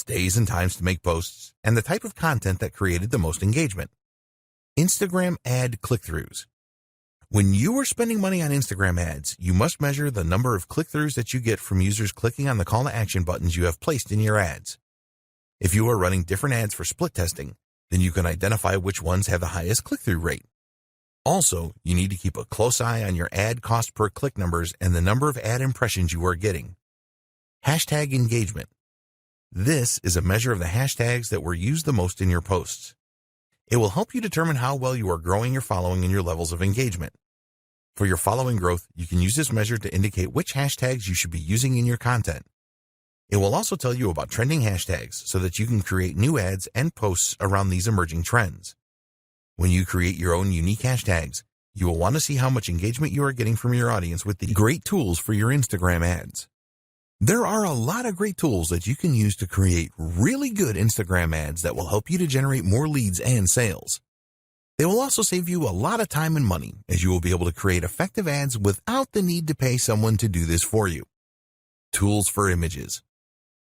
days and times to make posts, and the type of content that created the most engagement. Instagram ad click-throughs. When you are spending money on Instagram ads, you must measure the number of click-throughs that you get from users clicking on the call to action buttons you have placed in your ads. If you are running different ads for split testing, then you can identify which ones have the highest click-through rate. Also, you need to keep a close eye on your ad cost per click numbers and the number of ad impressions you are getting. Hashtag engagement. This is a measure of the hashtags that were used the most in your posts. It will help you determine how well you are growing your following and your levels of engagement. For your following growth, you can use this measure to indicate which hashtags you should be using in your content. It will also tell you about trending hashtags so that you can create new ads and posts around these emerging trends. When you create your own unique hashtags, you will want to see how much engagement you are getting from your audience with the great tools for your Instagram ads. There are a lot of great tools that you can use to create really good Instagram ads that will help you to generate more leads and sales. They will also save you a lot of time and money, as you will be able to create effective ads without the need to pay someone to do this for you. Tools for images.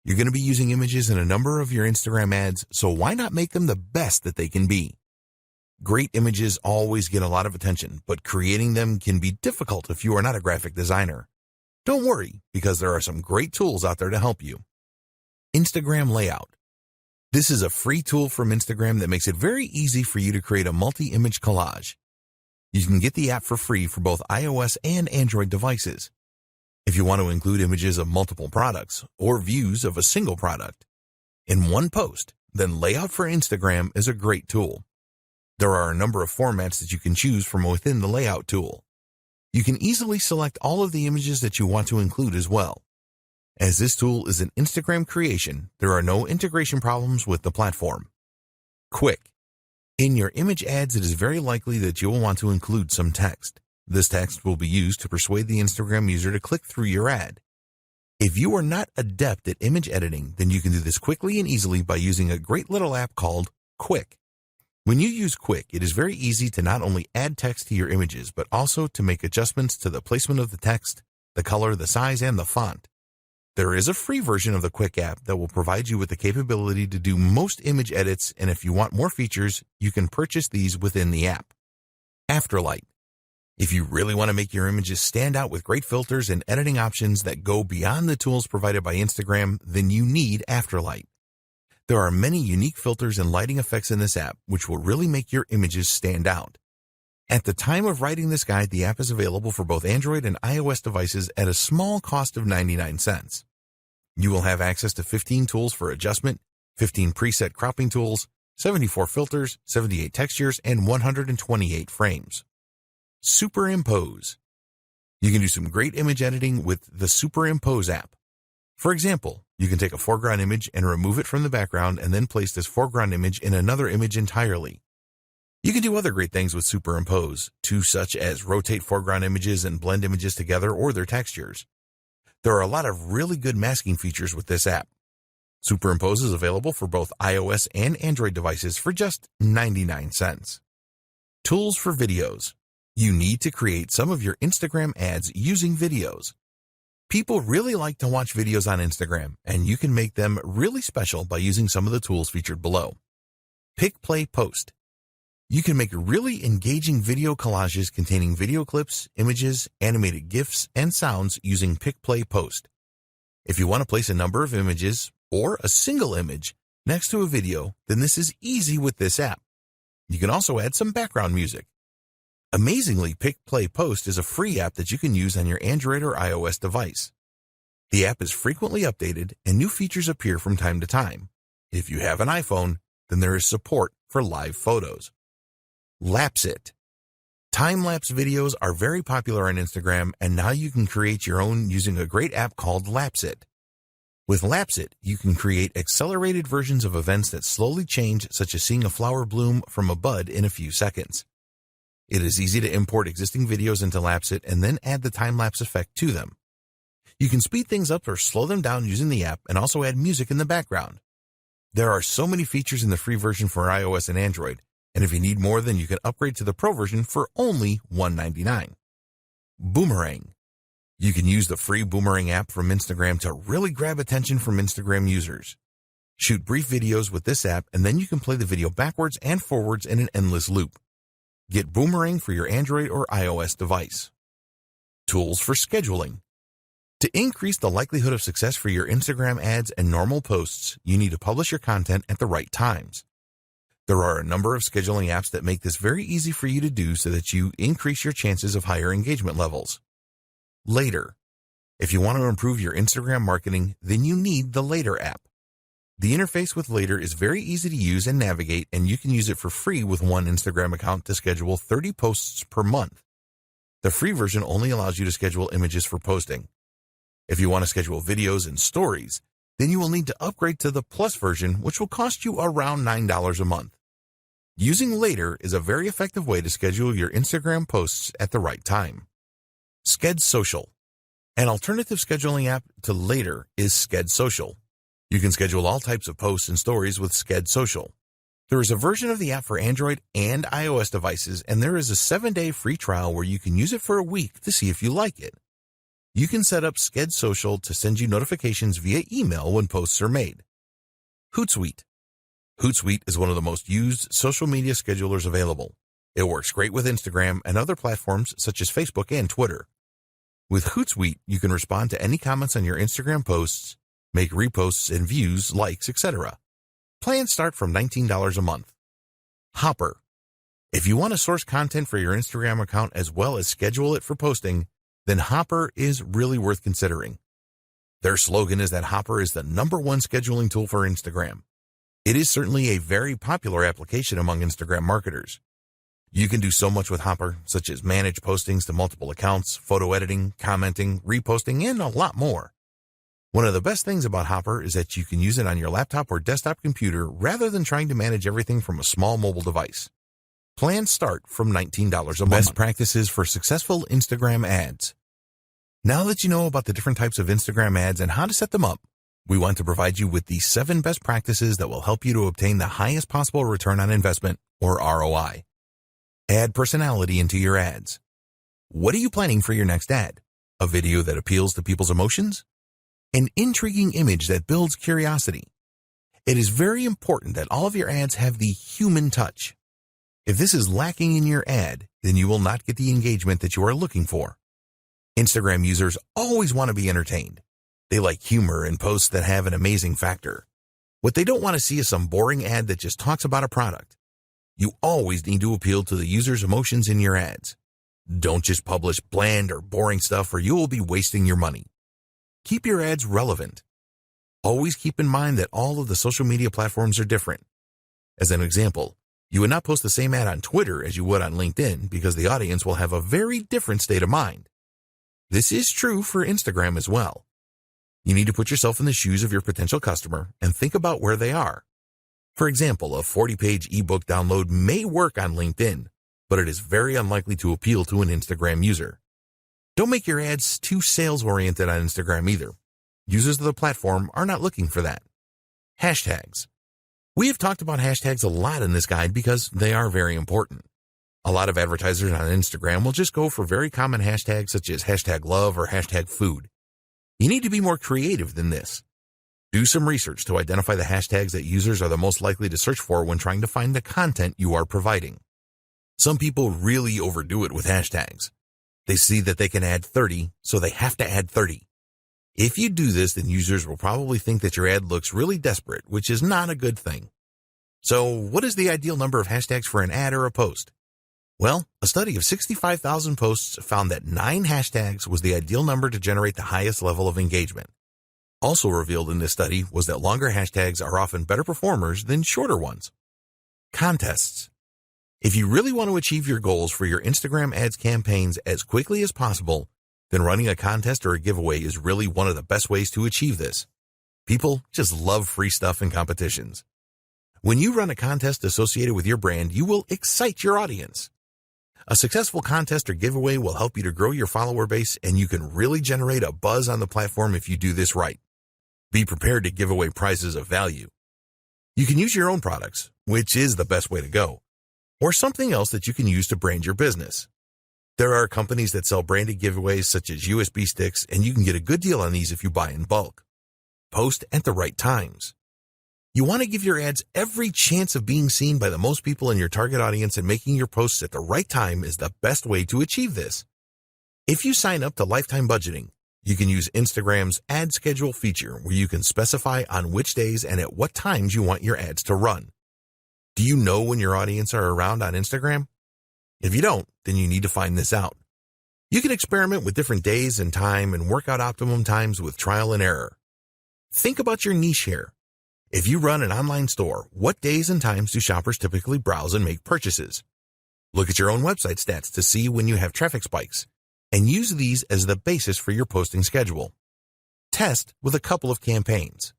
You're going to be using images in a number of your Instagram ads, so why not make them the best that they can be? Great images always get a lot of attention, but creating them can be difficult if you are not a graphic designer. Don't worry, because there are some great tools out there to help you. Instagram Layout. This is a free tool from Instagram that makes it very easy for you to create a multi-image collage. You can get the app for free for both iOS and Android devices. If you want to include images of multiple products or views of a single product in one post, then Layout for Instagram is a great tool. There are a number of formats that you can choose from within the Layout tool. You can easily select all of the images that you want to include as well. As this tool is an Instagram creation, there are no integration problems with the platform. Quick. In your image ads, it is very likely that you will want to include some text. This text will be used to persuade the Instagram user to click through your ad. If you are not adept at image editing, then you can do this quickly and easily by using a great little app called Quick. When you use Quick, it is very easy to not only add text to your images, but also to make adjustments to the placement of the text, the color, the size, and the font. There is a free version of the Quick app that will provide you with the capability to do most image edits, and if you want more features, you can purchase these within the app. Afterlight. If you really want to make your images stand out with great filters and editing options that go beyond the tools provided by Instagram, then you need Afterlight. There are many unique filters and lighting effects in this app which will really make your images stand out. At the time of writing this guide, the app is available for both Android and iOS devices at a small cost of 99 cents. You will have access to 15 tools for adjustment, 15 preset cropping tools, 74 filters, 78 textures, and 128 frames. Superimpose. You can do some great image editing with the Superimpose app. For example, you can take a foreground image and remove it from the background and then place this foreground image in another image entirely. You can do other great things with Superimpose, too, such as rotate foreground images and blend images together or their textures. There are a lot of really good masking features with this app. Superimpose is available for both iOS and Android devices for just 99 cents. Tools for videos. You need to create some of your Instagram ads using videos. People really like to watch videos on Instagram, and you can make them really special by using some of the tools featured below. Pick, Play, Post. You can make really engaging video collages containing video clips, images, animated GIFs, and sounds using Pick, Play, Post. If you want to place a number of images, or a single image, next to a video, then this is easy with this app. You can also add some background music. Amazingly, Pick, Play, Post is a free app that you can use on your Android or iOS device. The app is frequently updated and new features appear from time to time. If you have an iPhone, then there is support for live photos. Lapsit. Time-lapse videos are very popular on Instagram, and now you can create your own using a great app called Lapsit. With Lapsit, you can create accelerated versions of events that slowly change, such as seeing a flower bloom from a bud in a few seconds. It is easy to import existing videos into Lapsit and then add the time-lapse effect to them. You can speed things up or slow them down using the app and also add music in the background. There are so many features in the free version for iOS and Android, and if you need more, then you can upgrade to the Pro version for only $1.99. Boomerang. You can use the free Boomerang app from Instagram to really grab attention from Instagram users. Shoot brief videos with this app, and then you can play the video backwards and forwards in an endless loop. Get Boomerang for your Android or iOS device. Tools for scheduling. To increase the likelihood of success for your Instagram ads and normal posts, you need to publish your content at the right times. There are a number of scheduling apps that make this very easy for you to do so that you increase your chances of higher engagement levels. Later. If you want to improve your Instagram marketing, then you need the Later app. The interface with Later is very easy to use and navigate, and you can use it for free with one Instagram account to schedule 30 posts per month. The free version only allows you to schedule images for posting. If you want to schedule videos and stories, then you will need to upgrade to the Plus version, which will cost you around $9 a month. Using Later is a very effective way to schedule your Instagram posts at the right time. Sked Social. An alternative scheduling app to Later is Sked Social. You can schedule all types of posts and stories with Sked Social. There is a version of the app for Android and iOS devices, and there is a 7-day free trial where you can use it for a week to see if you like it. You can set up Sked Social to send you notifications via email when posts are made. Hootsuite. Hootsuite is one of the most used social media schedulers available. It works great with Instagram and other platforms such as Facebook and Twitter. With Hootsuite, you can respond to any comments on your Instagram posts, make reposts and views, likes, etc. Plans start from $19 a month. Hopper. If you want to source content for your Instagram account as well as schedule it for posting, then Hopper is really worth considering. Their slogan is that Hopper is the #1 scheduling tool for Instagram. It is certainly a very popular application among Instagram marketers. You can do so much with Hopper, such as manage postings to multiple accounts, photo editing, commenting, reposting, and a lot more. One of the best things about Hopper is that you can use it on your laptop or desktop computer rather than trying to manage everything from a small mobile device. Plans start from $19 a month. Best practices for successful Instagram ads. Now that you know about the different types of Instagram ads and how to set them up, we want to provide you with the 7 best practices that will help you to obtain the highest possible return on investment, or ROI. Add personality into your ads. What are you planning for your next ad? A video that appeals to people's emotions? An intriguing image that builds curiosity. It is very important that all of your ads have the human touch. If this is lacking in your ad, then you will not get the engagement that you are looking for. Instagram users always want to be entertained. They like humor and posts that have an amazing factor. What they don't want to see is some boring ad that just talks about a product. You always need to appeal to the user's emotions in your ads. Don't just publish bland or boring stuff or you will be wasting your money. Keep your ads relevant. Always keep in mind that all of the social media platforms are different. As an example, you would not post the same ad on Twitter as you would on LinkedIn because the audience will have a very different state of mind. This is true for Instagram as well. You need to put yourself in the shoes of your potential customer and think about where they are. For example, a 40-page ebook download may work on LinkedIn, but it is very unlikely to appeal to an Instagram user. Don't make your ads too sales-oriented on Instagram either. Users of the platform are not looking for that. Hashtags. We have talked about hashtags a lot in this guide because they are very important. A lot of advertisers on Instagram will just go for very common hashtags such as hashtag love or hashtag food. You need to be more creative than this. Do some research to identify the hashtags that users are the most likely to search for when trying to find the content you are providing. Some people really overdo it with hashtags. They see that they can add 30, so they have to add 30. If you do this, then users will probably think that your ad looks really desperate, which is not a good thing. So, what is the ideal number of hashtags for an ad or a post? Well, a study of 65,000 posts found that 9 hashtags was the ideal number to generate the highest level of engagement. Also revealed in this study was that longer hashtags are often better performers than shorter ones. Contests. If you really want to achieve your goals for your Instagram ads campaigns as quickly as possible, then running a contest or a giveaway is really one of the best ways to achieve this. People just love free stuff and competitions. When you run a contest associated with your brand, you will excite your audience. A successful contest or giveaway will help you to grow your follower base, and you can really generate a buzz on the platform if you do this right. Be prepared to give away prizes of value. You can use your own products, which is the best way to go, or something else that you can use to brand your business. There are companies that sell branded giveaways such as USB sticks, and you can get a good deal on these if you buy in bulk. Post at the right times. You want to give your ads every chance of being seen by the most people in your target audience, and making your posts at the right time is the best way to achieve this. If you sign up to Lifetime Budgeting, you can use Instagram's ad schedule feature where you can specify on which days and at what times you want your ads to run. Do you know when your audience are around on Instagram? If you don't, then you need to find this out. You can experiment with different days and time and work out optimum times with trial and error. Think about your niche here. If you run an online store, what days and times do shoppers typically browse and make purchases? Look at your own website stats to see when you have traffic spikes, and use these as the basis for your posting schedule. Test with a couple of campaigns.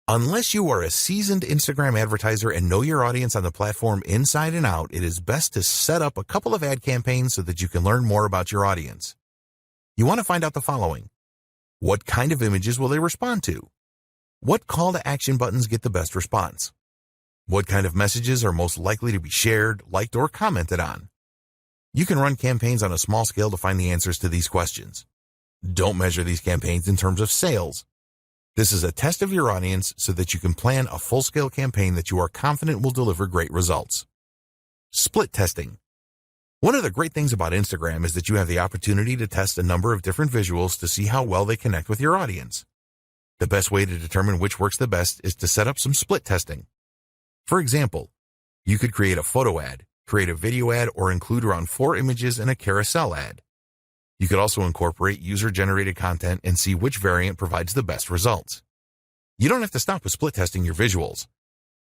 Unless you are a seasoned Instagram advertiser and know your audience on the platform inside and out, it is best to set up a couple of ad campaigns so that you can learn more about your audience. You want to find out the following. What kind of images will they respond to? What call to action buttons get the best response? What kind of messages are most likely to be shared, liked, or commented on? You can run campaigns on a small scale to find the answers to these questions. Don't measure these campaigns in terms of sales. This is a test of your audience so that you can plan a full-scale campaign that you are confident will deliver great results. Split testing. One of the great things about Instagram is that you have the opportunity to test a number of different visuals to see how well they connect with your audience. The best way to determine which works the best is to set up some split testing. For example, you could create a photo ad, create a video ad, or include around 4 images in a carousel ad. You could also incorporate user-generated content and see which variant provides the best results. You don't have to stop with split testing your visuals.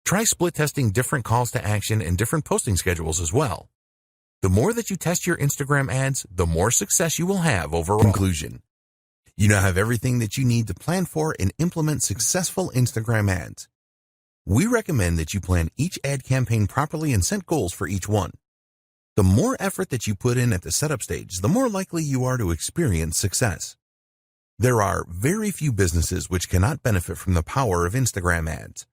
Try split testing different calls to action and different posting schedules as well. The more that you test your Instagram ads, the more success you will have overall. Conclusion. You now have everything that you need to plan for and implement successful Instagram ads. We recommend that you plan each ad campaign properly and set goals for each one. The more effort that you put in at the setup stage, the more likely you are to experience success. There are very few businesses which cannot benefit from the power of Instagram ads.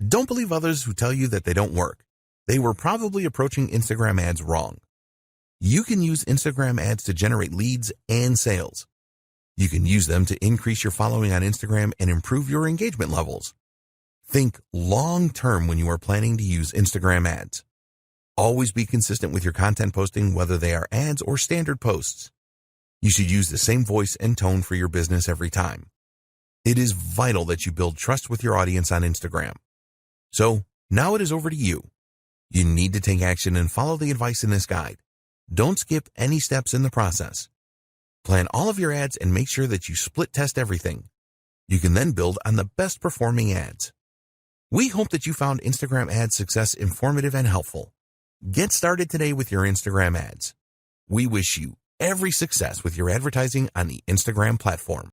Don't believe others who tell you that they don't work. They were probably approaching Instagram ads wrong. You can use Instagram ads to generate leads and sales. You can use them to increase your following on Instagram and improve your engagement levels. Think long-term when you are planning to use Instagram ads. Always be consistent with your content posting, whether they are ads or standard posts. You should use the same voice and tone for your business every time. It is vital that you build trust with your audience on Instagram. So, now it is over to you. You need to take action and follow the advice in this guide. Don't skip any steps in the process. Plan all of your ads and make sure that you split test everything. You can then build on the best performing ads. We hope that you found Instagram ad success informative and helpful. Get started today with your Instagram ads. We wish you every success with your advertising on the Instagram platform.